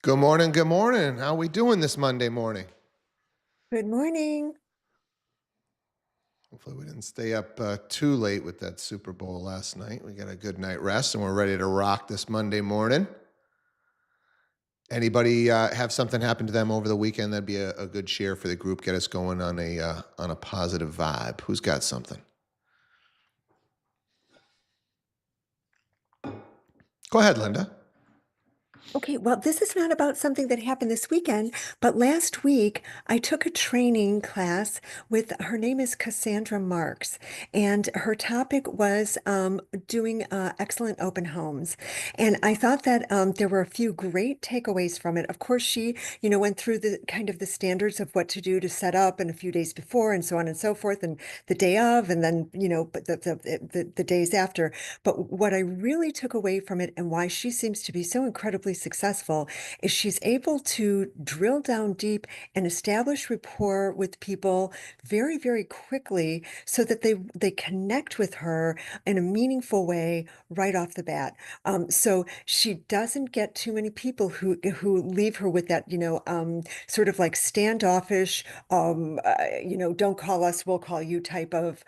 Good morning. Good morning. How we doing this Monday morning? Good morning. Hopefully, we didn't stay up too late with that Super Bowl last night. We got a good night rest, and we're ready to rock this Monday morning. Anybody have something happen to them over the weekend? That'd be a good share for the group. Get us going on a positive vibe. Who's got something? Go ahead, Linda. Okay, well, this is not about something that happened this weekend, but last week I took a training class with her name is Cassandra Marks, and her topic was doing excellent open homes. And I thought that there were a few great takeaways from it. Of course, she, went through the kind of the standards of what to do to set up and a few days before and so on and so forth, and the day of, and then, but the days after. But what I really took away from it and why she seems to be so incredibly successful is she's able to drill down deep and establish rapport with people very, very quickly so that they connect with her in a meaningful way right off the bat. So she doesn't get too many people who leave her with that, sort of like standoffish, don't call us, we'll call you type of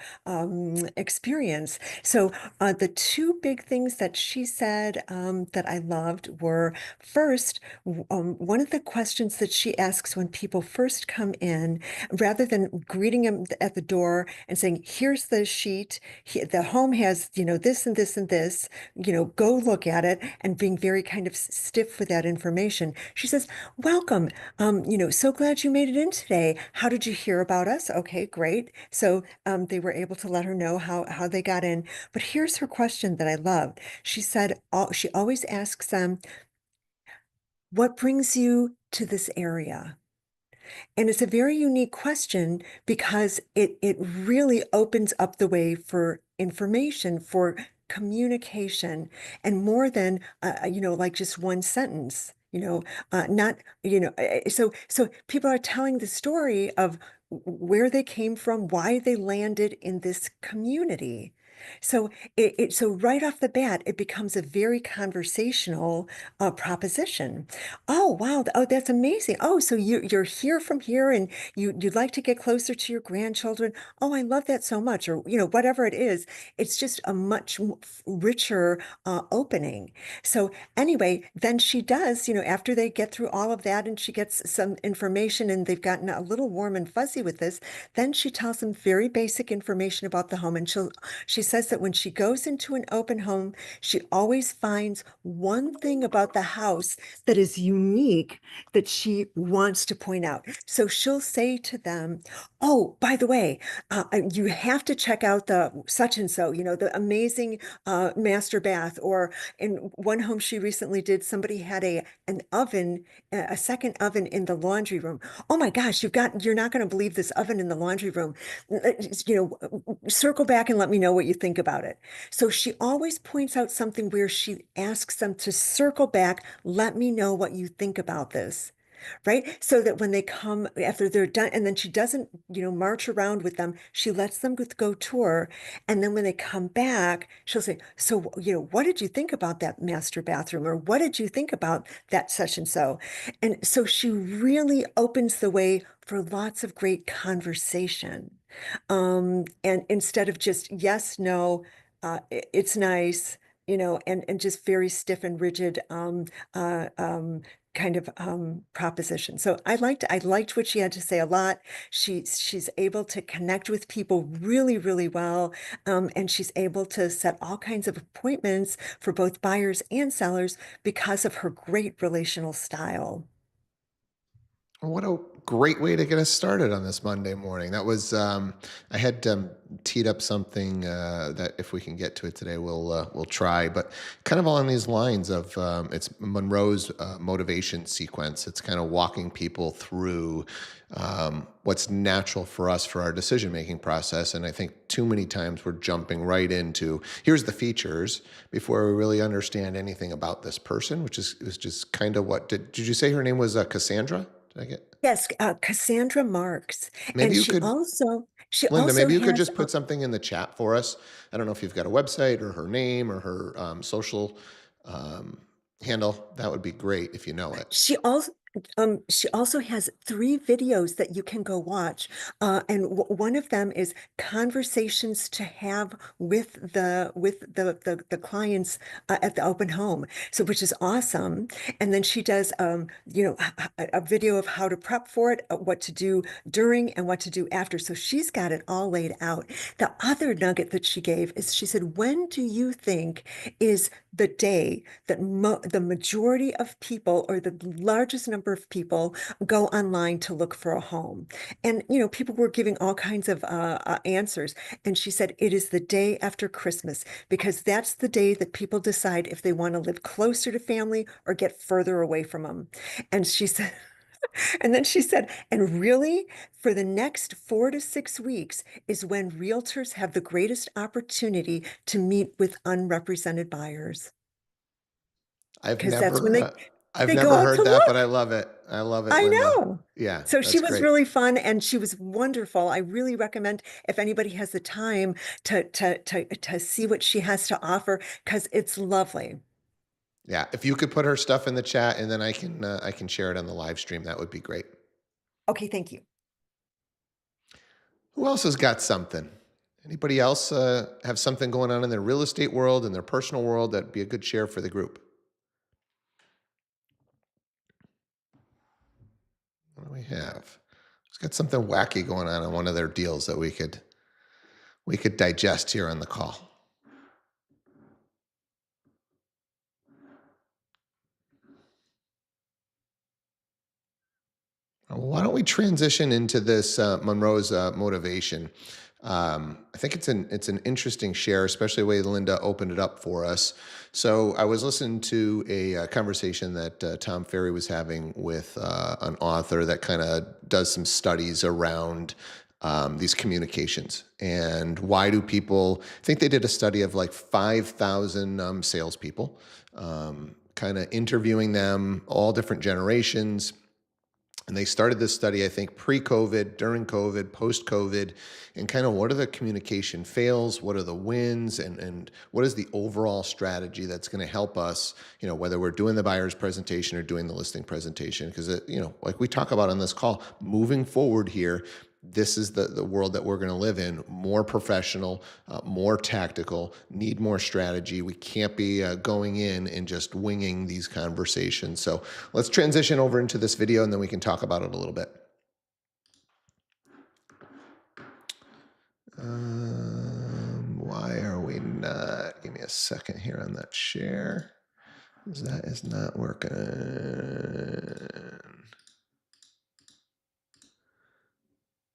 experience. So the two big things that she said that I loved were first, one of the questions that she asks when people first come in, rather than greeting them at the door and saying, "Here's the sheet. The home has, this and this and this. Go look at it," and being very kind of stiff with that information. She says, "Welcome. So glad you made it in today. How did you hear about us? Okay, great." So they were able to let her know how they got in. But here's her question that I loved. She said, she always asks them, "What brings you to this area?" And it's a very unique question because it really opens up the way for information, for communication, and more than like just one sentence. Not so people are telling the story of where they came from, why they landed in this community. So so right off the bat, it becomes a very conversational proposition. Oh, wow. Oh, that's amazing. Oh, so you're here from here and you'd like to get closer to your grandchildren. Oh, I love that so much. Or, whatever it is, it's just a much richer opening. So anyway, then she does, after they get through all of that and she gets some information and they've gotten a little warm and fuzzy with this, then she tells them very basic information about the home. And she says that when she goes into an open home, she always finds one thing about the house that is unique that she wants to point out. So she'll say to them, "Oh, by the way, you have to check out the such and so, the amazing master bath." Or in one home she recently did, somebody had an oven, a second oven in the laundry room. "Oh my gosh, you're not going to believe this oven in the laundry room. Circle back and let me know what you think about it." So she always points out something where she asks them to circle back, "Let me know what you think about this." Right? So that when they come after they're done, and then she doesn't, march around with them. She lets them go tour. And then when they come back, she'll say, "So, what did you think about that master bathroom? Or what did you think about that such and so?" And so she really opens the way for lots of great conversation. And instead of just yes, no, it's nice, and just very stiff and rigid kind of proposition. So I liked what she had to say a lot. She's able to connect with people really, really well. And she's able to set all kinds of appointments for both buyers and sellers because of her great relational style. What a great way to get us started on this Monday morning. That was I had teed up something that if we can get to it today, we'll try. But kind of along these lines of it's Monroe's motivation sequence. It's kind of walking people through what's natural for us for our decision making process. And I think too many times we're jumping right into here's the features before we really understand anything about this person, which is just kind of what did you say her name was Cassandra? Did I get? Yes, Cassandra Marks. Maybe And you she could, also she Linda, also maybe you could has just put something in the chat for us. I don't know if you've got a website or her name or her social um, handle, that would be great if you know it. She also has 3 videos that you can go watch, and one of them is conversations to have with the clients at the open home, so which is awesome. And then she does, a video of how to prep for it, what to do during and what to do after. So she's got it all laid out. The other nugget that she gave is she said, "When do you think is the day that the majority of people or the largest number of people go online to look for a home?" And, people were giving all kinds of answers. And she said, "It is the day after Christmas, because that's the day that people decide if they want to live closer to family or get further away from them." And she said, and then she said, "And really, for the next 4 to 6 weeks is when realtors have the greatest opportunity to meet with unrepresented buyers, I've because that's when never, I've they go never out to heard that, but look." I love it. I love it, I Linda. know. Yeah, So she that's was great. really fun and she was wonderful. I really recommend, if anybody has the time, to see what she has to offer, because it's lovely. Yeah, if you could put her stuff in the chat and then I can share it on the live stream, that would be great. Okay, thank you. Who else has got something? Anybody else have something going on in their real estate world, in their personal world, that'd be a good share for the group? What do we have? Who's got something wacky going on one of their deals that we could digest here on the call? Why don't we transition into this Monroe's motivation? I think it's an interesting share, especially the way Linda opened it up for us. So I was listening to a conversation that Tom Ferry was having with an author that kind of does some studies around these communications and why do people. I think they did a study of like 5,000 salespeople, kind of interviewing them, all different generations. And they started this study, I think, pre-COVID, during COVID, post-COVID, and kind of what are the communication fails, what are the wins, and what is the overall strategy that's going to help us, whether we're doing the buyer's presentation or doing the listing presentation. Because, like we talk about on this call, moving forward here, this is the world that we're going to live in. More professional, more tactical, need more strategy. We can't be going in and just winging these conversations. So let's transition over into this video and then we can talk about it a little bit. Why are we not? Give me a second here on that share, because that is not working.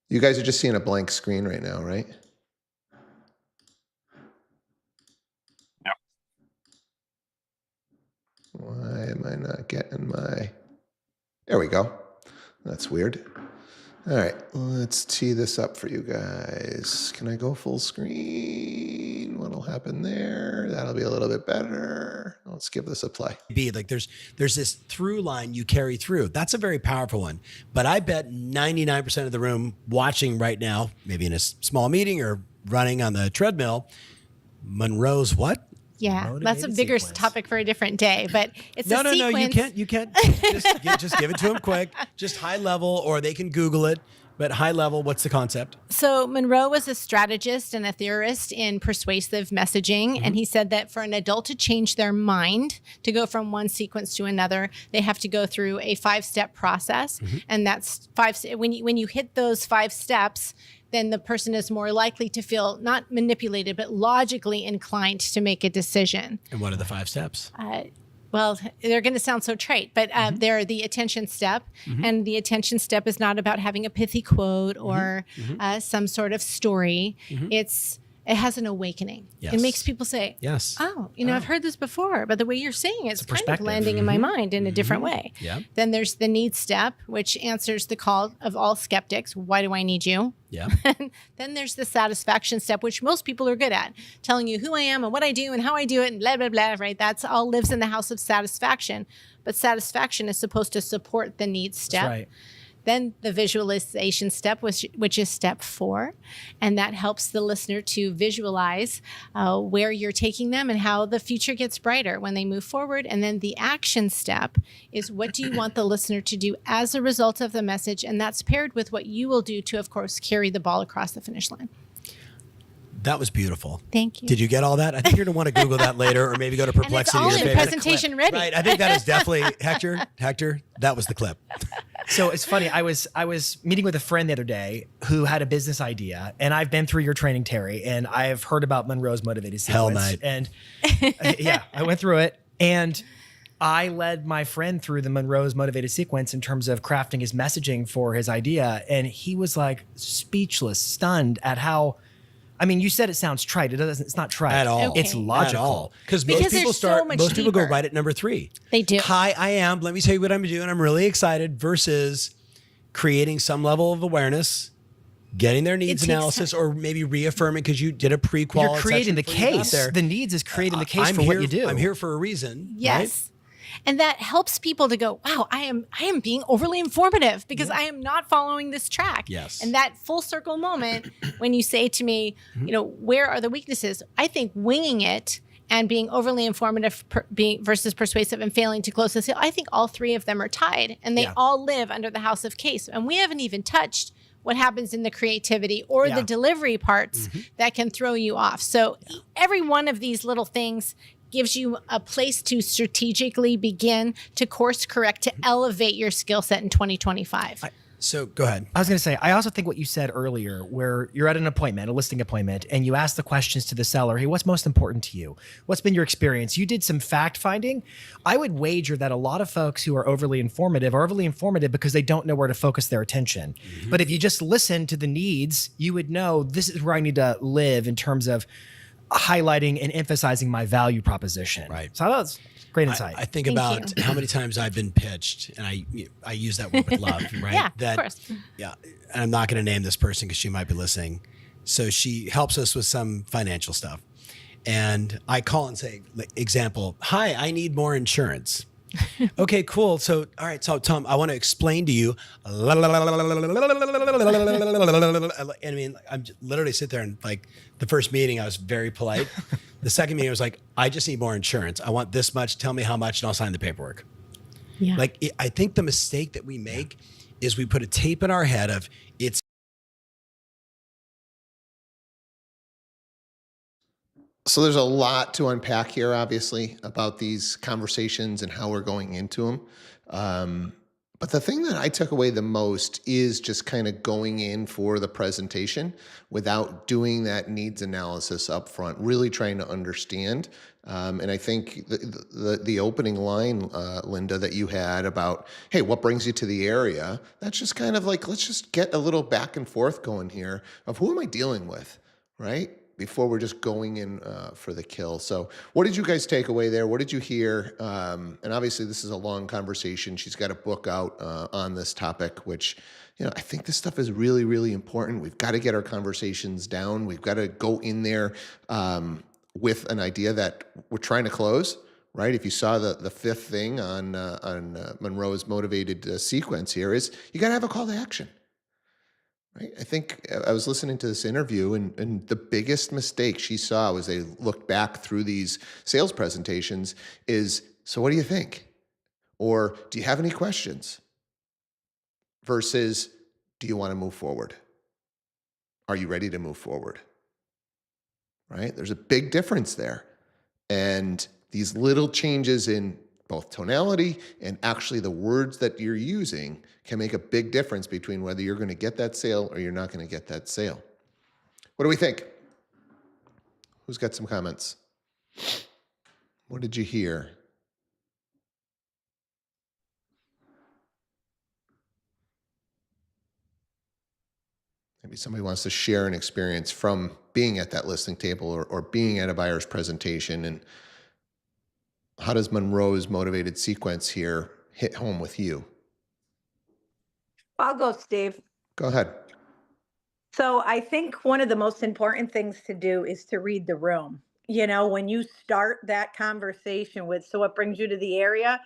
You guys are just seeing a blank screen right now, right? Yep. Why am I not getting my... There we go. That's weird. All right, let's tee this up for you guys. Can I go full screen? What'll happen there? That'll be a little bit better. Let's give this a play. Like there's this through line you carry through. That's a very powerful one. But I bet 99% of the room watching right now, maybe in a small meeting or running on the treadmill, Monroe's what? Yeah, that's a bigger topic for a different day, but it's a sequence. No, you can't. Just give it to them quick. Just high level, or they can Google it. But high level, what's the concept? So Monroe was a strategist and a theorist in persuasive messaging. And he said that for an adult to change their mind, to go from one sequence to another, they have to go through a 5-step process. And that's when you hit those 5 steps, then the person is more likely to feel not manipulated, but logically inclined to make a decision. And what are the 5 steps? Well, they're going to sound so trite, but they're the attention step. And the attention step is not about having a pithy quote or some sort of story. It has an awakening. Yes. It makes people say, yes. Oh, I've heard this before, but the way you're saying it's kind of landing in my mind in a different way. Yeah. Then there's the need step, which answers the call of all skeptics. Why do I need you? Yeah. Then there's the satisfaction step, which most people are good at, telling you who I am and what I do and how I do it and blah, blah, blah, right? That's all lives in the house of satisfaction. But satisfaction is supposed to support the need step. That's right. Then the visualization step, which is step 4. And that helps the listener to visualize where you're taking them and how the future gets brighter when they move forward. And then the action step is, what do you want the listener to do as a result of the message? And that's paired with what you will do to, of course, carry the ball across the finish line. That was beautiful. Thank you. Did you get all that? I think you're going to want to Google that later, or maybe go to And it's Perplexity. all your in favorite. presentation ready. Right. I think that is definitely Hector. That was the clip. So it's funny. I was meeting with a friend the other day who had a business idea, and I've been through your training, Terry, and I've heard about Monroe's motivated Hell sequence. night. And yeah, I went through it, and I led my friend through the Monroe's motivated sequence in terms of crafting his messaging for his idea, and he was like speechless, stunned at how. I mean, you said it sounds trite. It's not trite At all. Okay. It's logical. Because Because most people there's so much most people go deeper. right at number 3. They do. Hi, I am. Let me tell you what I'm doing. I'm really excited, versus creating some level of awareness, getting their needs takes analysis, or maybe reaffirming because you did a prequal. You're creating the section before you got case. there. The needs is creating the case I'm for here, what you do. I'm here for a reason. Yes. And that helps people to go, wow, I am being overly informative because I am not following this track. Yes. And that full circle moment when you say to me, where are the weaknesses? I think winging it and being overly informative versus persuasive and failing to close the sale, I think all 3 of them are tied, and they all live under the house of case. And we haven't even touched what happens in the creativity or the delivery parts that can throw you off. So every one of these little things gives you a place to strategically begin to course correct, to elevate your skill set in 2025. So go ahead. I was going to say, I also think what you said earlier, where you're at an appointment, a listing appointment, and you ask the questions to the seller, hey, what's most important to you? What's been your experience? You did some fact finding. I would wager that a lot of folks who are overly informative because they don't know where to focus their attention. But if you just listen to the needs, you would know this is where I need to live in terms of highlighting and emphasizing my value proposition. Right. So that was great insight. I think Thank about how many times I've been pitched, and I use that word with love, right? Yeah, that, of course. Yeah, and I'm not going to name this person because she might be listening. So she helps us with some financial stuff, and I call and say, example, hi, I need more insurance. Okay, cool. So, all right. So, Tom, I want to explain to you. I mean, I'm literally sit there and like the first meeting, I was very polite. The second meeting, I was like, I just need more insurance. I want this much. Tell me how much, and I'll sign the paperwork. Yeah. Like, I think the mistake that we make is we put a tape in our head of it's. So there's a lot to unpack here, obviously, about these conversations and how we're going into them. But the thing that I took away the most is just kind of going in for the presentation without doing that needs analysis up front, really trying to understand. And I think the opening line, Linda, that you had about, hey, what brings you to the area? That's just kind of like, let's just get a little back and forth going here of who am I dealing with, right? Before we're just going in for the kill. So what did you guys take away there? What did you hear? And obviously this is a long conversation. She's got a book out on this topic, which, I think this stuff is really, really important. We've got to get our conversations down. We've got to go in there with an idea that we're trying to close, right? If you saw the fifth thing on Monroe's motivated sequence here is you got to have a call to action. Right. I think I was listening to this interview, and the biggest mistake she saw was they looked back through these sales presentations is, so what do you think? Or do you have any questions? Versus, do you want to move forward? Are you ready to move forward? Right? There's a big difference there. And these little changes in both tonality and actually the words that you're using can make a big difference between whether you're going to get that sale or you're not going to get that sale. What do we think? Who's got some comments? What did you hear? Maybe somebody wants to share an experience from being at that listing table or being at a buyer's presentation, and how does Monroe's motivated sequence here hit home with you? I'll go, Steve. Go ahead. So I think one of the most important things to do is to read the room. When you start that conversation with, so what brings you to the area?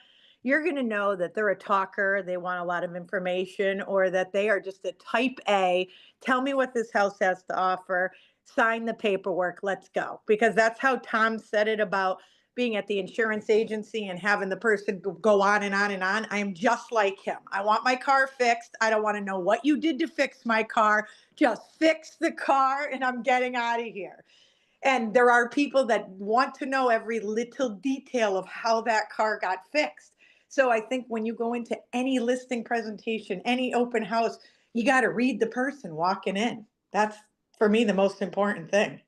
you're going to know that they're a talker, they want a lot of information, or that they are just a type A. Tell me what this house has to offer, sign the paperwork, let's go. Because that's how Tom said it about being at the insurance agency and having the person go on and on and on. I am just like him. I want my car fixed. I don't want to know what you did to fix my car. Just fix the car and I'm getting out of here. And there are people that want to know every little detail of how that car got fixed. So I think when you go into any listing presentation, any open house, you got to read the person walking in. That's, for me, the most important thing.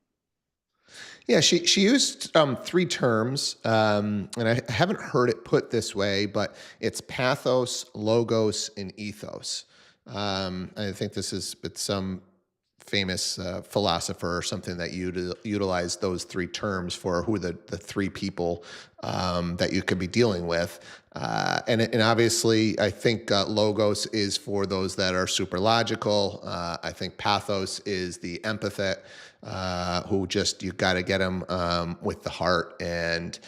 Yeah, she used three terms, and I haven't heard it put this way, but it's pathos, logos, and ethos. I think it's some famous philosopher or something that utilized those three terms for who the three people that you could be dealing with. And obviously, I think logos is for those that are super logical. I think pathos is the empathetic, who just, you got to get them with the heart. And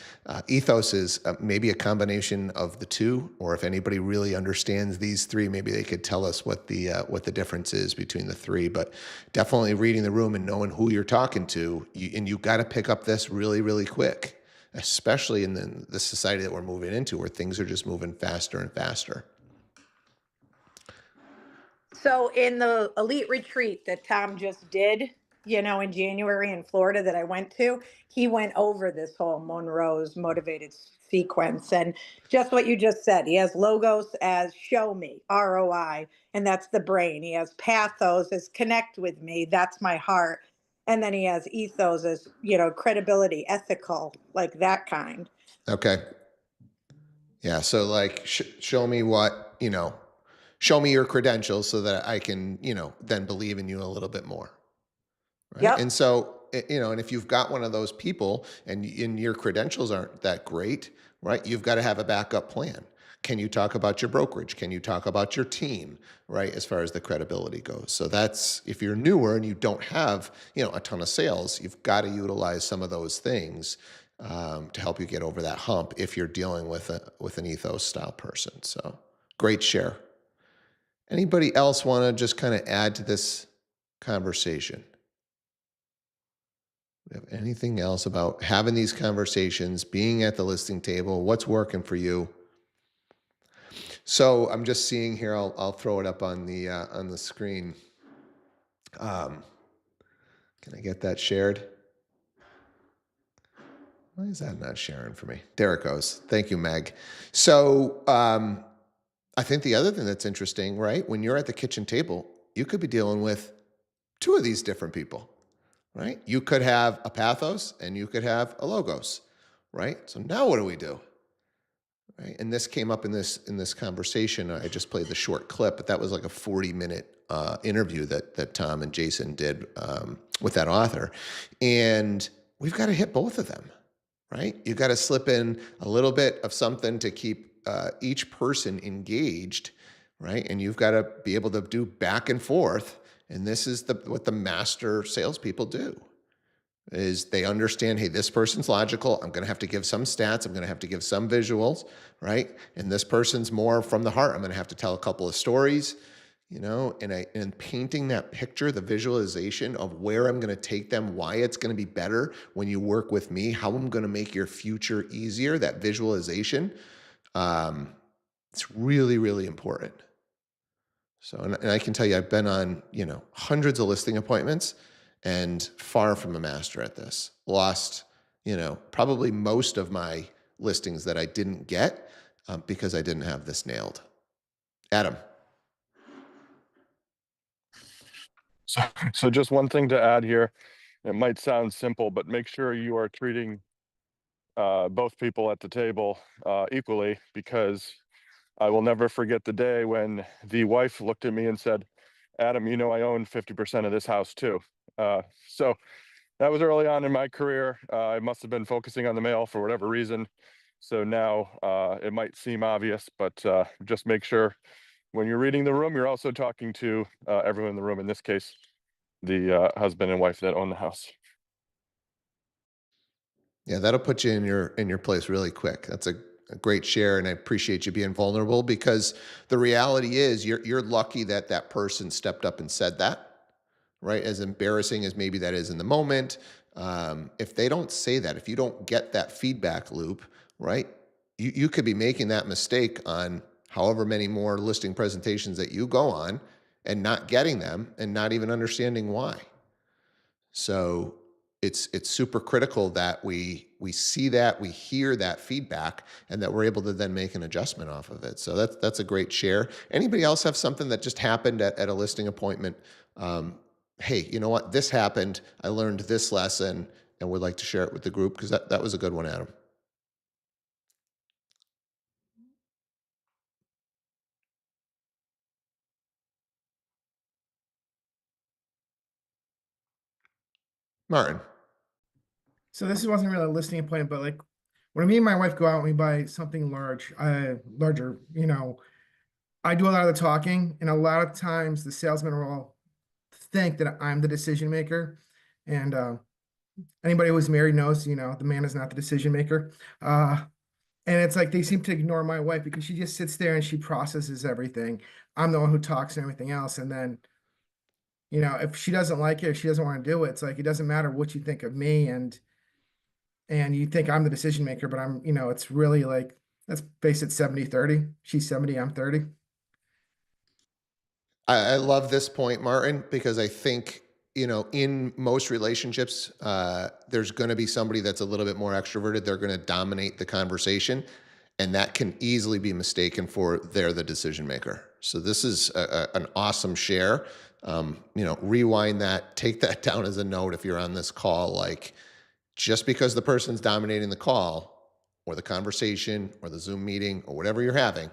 ethos is maybe a combination of the two, or if anybody really understands these three, maybe they could tell us what the difference is between the three. But definitely reading the room and knowing who you're talking to, and you got to pick up this really, really quick, especially in the society that we're moving into, where things are just moving faster and faster. So in the elite retreat that Tom just did, in January in Florida that I went to, he went over this whole Monroe's motivated sequence. And just what you just said, he has logos as show me, ROI, and that's the brain. He has pathos as connect with me, that's my heart. And then he has ethos as, credibility, ethical, like that kind. Okay. Yeah. So like, show me show me your credentials so that I can, then believe in you a little bit more. Right. Yep. And so, and if you've got one of those people and your credentials aren't that great, right, you've got to have a backup plan. Can you talk about your brokerage? Can you talk about your team, right, as far as the credibility goes? So that's, if you're newer and you don't have, a ton of sales, you've got to utilize some of those things to help you get over that hump if you're dealing with an ethos style person. So great share. Anybody else want to just kind of add to this conversation? Do you have anything else about having these conversations, being at the listing table? What's working for you? So I'm just seeing here. I'll throw it up on the screen. Can I get that shared? Why is that not sharing for me? There it goes. Thank you, Meg. So I think the other thing that's interesting, right? When you're at the kitchen table, you could be dealing with two of these different people, right? You could have a pathos and you could have a logos, right? So now what do we do? Right? And this came up in this conversation. I just played the short clip, but that was like a 40-minute interview that Tom and Jason did with that author. And we've got to hit both of them, right? You've got to slip in a little bit of something to keep each person engaged, right? And you've got to be able to do back and forth. And this is what the master salespeople do. Is they understand, hey, this person's logical. I'm going to have to give some stats. I'm going to have to give some visuals, right? And this person's more from the heart. I'm going to have to tell a couple of stories, and painting that picture, the visualization of where I'm going to take them, why it's going to be better when you work with me, how I'm going to make your future easier, that visualization. It's really, really important. So, and I can tell you, I've been on, hundreds of listing appointments, and far from a master at this. Lost, probably most of my listings that I didn't get because I didn't have this nailed. Adam. So just one thing to add here. It might sound simple, but make sure you are treating both people at the table equally, because I will never forget the day when the wife looked at me and said, Adam, I own 50% of this house too. So that was early on in my career. I must have been focusing on the male for whatever reason. So now it might seem obvious, but just make sure when you're reading the room, you're also talking to everyone in the room, in this case, the husband and wife that own the house. Yeah, that'll put you in your place really quick. That's A great share, and I appreciate you being vulnerable, because the reality is you're lucky that that person stepped up and said that, right? As embarrassing as maybe that is in the moment, if they don't say that, if you don't get that feedback loop, right, you could be making that mistake on however many more listing presentations that you go on and not getting them and not even understanding why. So it's super critical that we see that, we hear that feedback, and that we're able to then make an adjustment off of it. So that's a great share. Anybody else have something that just happened at a listing appointment? Hey, you know what? This happened. I learned this lesson, and would like to share it with the group, because that was a good one, Adam. Martin. So this wasn't really a listing appointment, but like when me and my wife go out and we buy something larger, I do a lot of the talking, and a lot of times the salesman will think that I'm the decision maker. And anybody who's married knows, the man is not the decision maker. And it's like they seem to ignore my wife because she just sits there and she processes everything. I'm the one who talks and everything else. And then, if she doesn't like it, if she doesn't want to do it, it's like it doesn't matter what you think of me, and you think I'm the decision maker, but it's really like, let's face it, 70-30. She's 70, I'm 30. I love this point, Martin, because I think, in most relationships, there's going to be somebody that's a little bit more extroverted. They're going to dominate the conversation, and that can easily be mistaken for they're the decision maker. So this is an awesome share. Rewind that, take that down as a note if you're on this call. Like, just because the person's dominating the call or the conversation or the Zoom meeting or whatever you're having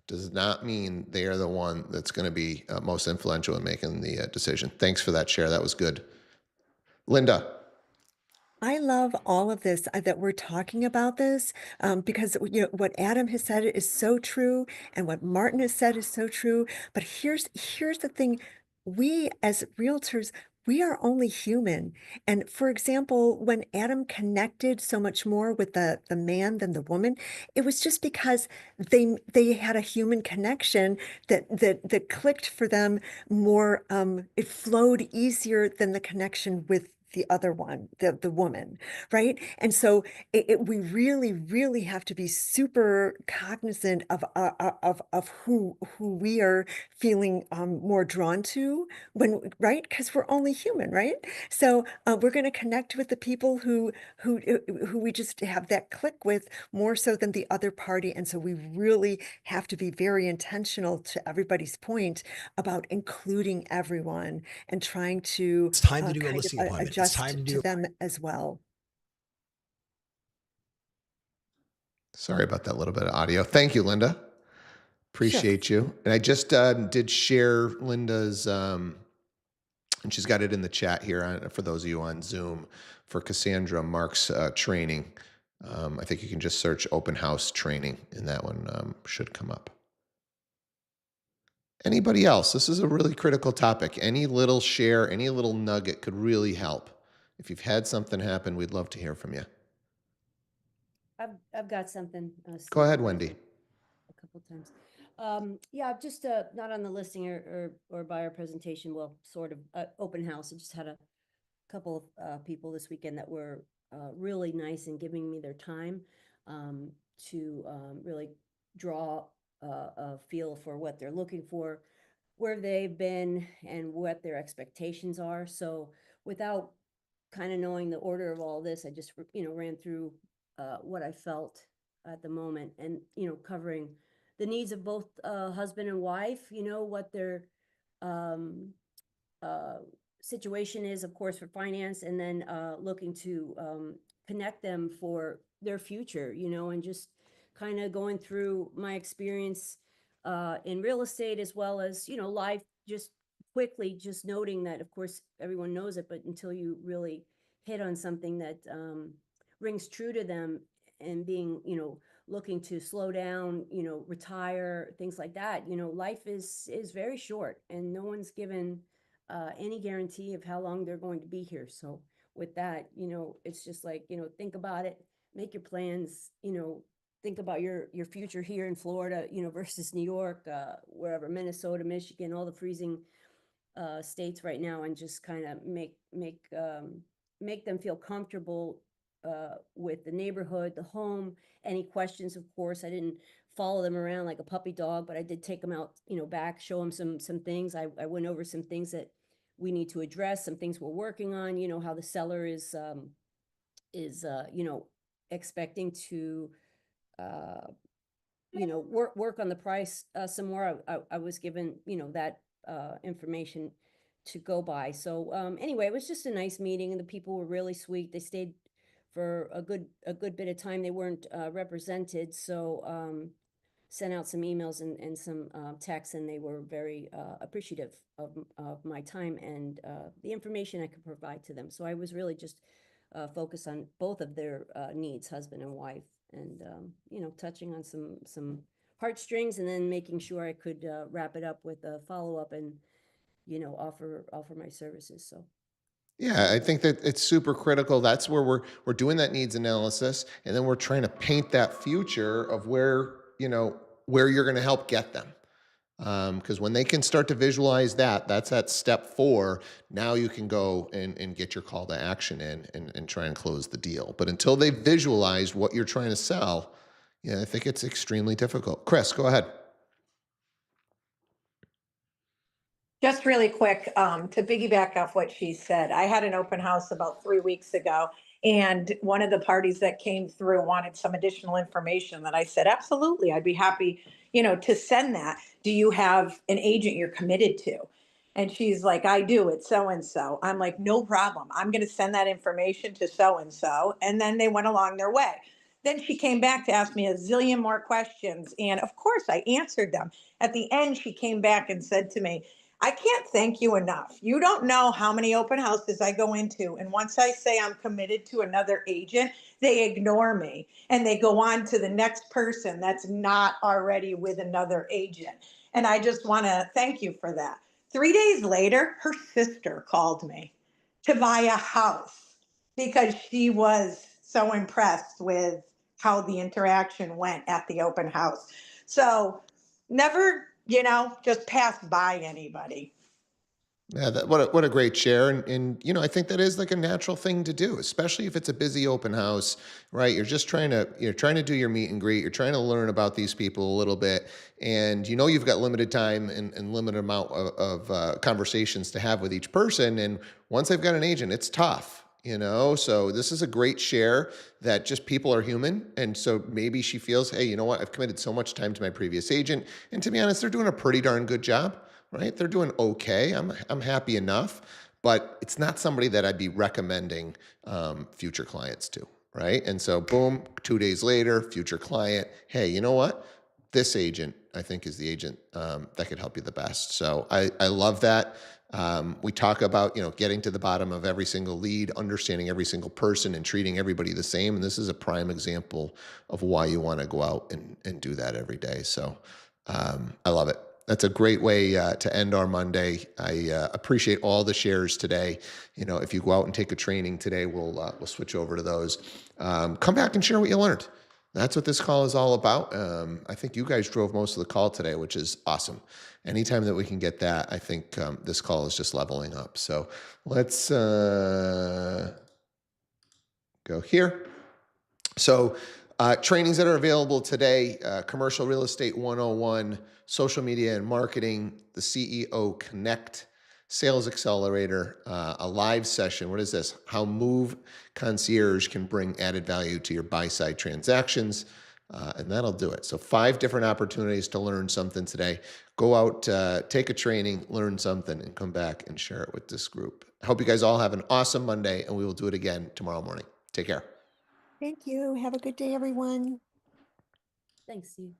does not mean they are the one that's going to be most influential in making the decision. Thanks for that share. That was good. Linda. I love all of this that we're talking about this because what Adam has said is so true, and what Martin has said is so true. But here's the thing: we as realtors, we are only human. And for example, when Adam connected so much more with the man than the woman, it was just because they had a human connection that clicked for them more. It flowed easier than the connection with the other one, the woman, right? And so we really, really have to be super cognizant of who we are feeling more drawn to right? Because we're only human, right? So we're going to connect with the people who we just have that click with more so than the other party. And so we really have to be very intentional, to everybody's point, about including everyone and trying to It's time to do a kind of listing appointment. It's adjust time to to do. them as well. Sorry about that little bit of audio. Thank you, Linda. Sure. Appreciate you. And I just did share Linda's, and she's got it in the chat here for those of you on Zoom, for Cassandra Mark's training. I think you can just search open house training, and that one should come up. Anybody else? This is a really critical topic. Any little share, any little nugget could really help. If you've had something happen, we'd love to hear from you. I've got something. Go ahead, Steve Wendy. mentioned a couple times. Yeah, just not on the listing or buyer presentation. Well, sort of open house. I just had a couple of people this weekend that were really nice in giving me their time to really draw a feel for what they're looking for, where they've been, and what their expectations are. So without kind of knowing the order of all this, I just, ran through what I felt at the moment, and, covering the needs of both husband and wife, what their um, uh, situation is, of course, for finance, and then looking to connect them for their future, and just kind of going through my experience in real estate, as well as, life, just quickly, just noting that, of course, everyone knows it, but until you really hit on something that rings true to them, and being, looking to slow down, retire, things like that, life is very short, and no one's given any guarantee of how long they're going to be here. So with that, it's just like, think about it, make your plans, think about your future here in Florida, you know, versus New York, wherever, Minnesota, Michigan, all the freezing states right now, and just kind of make them feel comfortable with the neighborhood, the home. Any questions, of course, I didn't follow them around like a puppy dog, but I did take them out, you know, back, show them some things. I went over some things that we need to address, some things we're working on, you know, how the seller is you know, expecting to you know, work on the price some more. I was given, you know, that information to go by. So anyway, it was just a nice meeting, and the people were really sweet. They stayed for a good bit of time. They weren't represented, so sent out some emails and some texts, and they were very appreciative of my time and the information I could provide to them. So I was really just focused on both of their needs, husband and wife, and you know, touching on some heartstrings, and then making sure I could wrap it up with a follow-up and, you know, offer my services. So Yeah, I think that it's super critical. That's where we're doing that needs analysis, and then we're trying to paint that future of where, you know, where you're going to help get them. Because when they can start to visualize that, that's that step 4. Now you can go and get your call to action in and try and close the deal. But until they visualize what you're trying to sell, yeah, I think it's extremely difficult. Chris, go ahead. Just really quick, to piggyback off what she said, I had an open house about 3 weeks ago, and one of the parties that came through wanted some additional information that I said, absolutely, I'd be happy, you know, to send that. Do you have an agent you're committed to? And she's like, I do, it's so and so. I'm like, no problem. I'm going to send that information to so and so. And then they went along their way. Then she came back to ask me a zillion more questions. And of course, I answered them. At the end, she came back and said to me, I can't thank you enough. You don't know how many open houses I go into. And once I say I'm committed to another agent, they ignore me and they go on to the next person that's not already with another agent. And I just want to thank you for that. 3 days later, her sister called me to buy a house because she was so impressed with how the interaction went at the open house. So never, you know, just pass by anybody. Yeah, what a great share, and you know, I think that is like a natural thing to do, especially if it's a busy open house, right? You're trying to do your meet and greet, you're trying to learn about these people a little bit, and you know you've got limited time and limited amount of conversations to have with each person, and once they've got an agent, it's tough, you know. So this is a great share that just people are human, and so maybe she feels, hey, you know what? I've committed so much time to my previous agent, and to be honest, they're doing a pretty darn good job. Right? They're doing okay. I'm happy enough, but it's not somebody that I'd be recommending future clients to. Right? And so, boom, 2 days later, future client. Hey, you know what? This agent, I think, is the agent that could help you the best. So I love that. We talk about, you know, getting to the bottom of every single lead, understanding every single person, and treating everybody the same. And this is a prime example of why you want to go out and do that every day. So I love it. That's a great way to end our Monday. I appreciate all the shares today. You know, if you go out and take a training today, we'll switch over to those. Come back and share what you learned. That's what this call is all about. I think you guys drove most of the call today, which is awesome. Anytime that we can get that, I think this call is just leveling up. So let's go here. So trainings that are available today, Commercial Real Estate 101, Social Media and Marketing, the CEO Connect, Sales Accelerator, a live session. What is this? How Move Concierge can bring added value to your buy-side transactions. And that'll do it. So 5 different opportunities to learn something today. Go out, take a training, learn something, and come back and share it with this group. I hope you guys all have an awesome Monday, and we will do it again tomorrow morning. Take care. Thank you. Have a good day, everyone. thanks, Steve.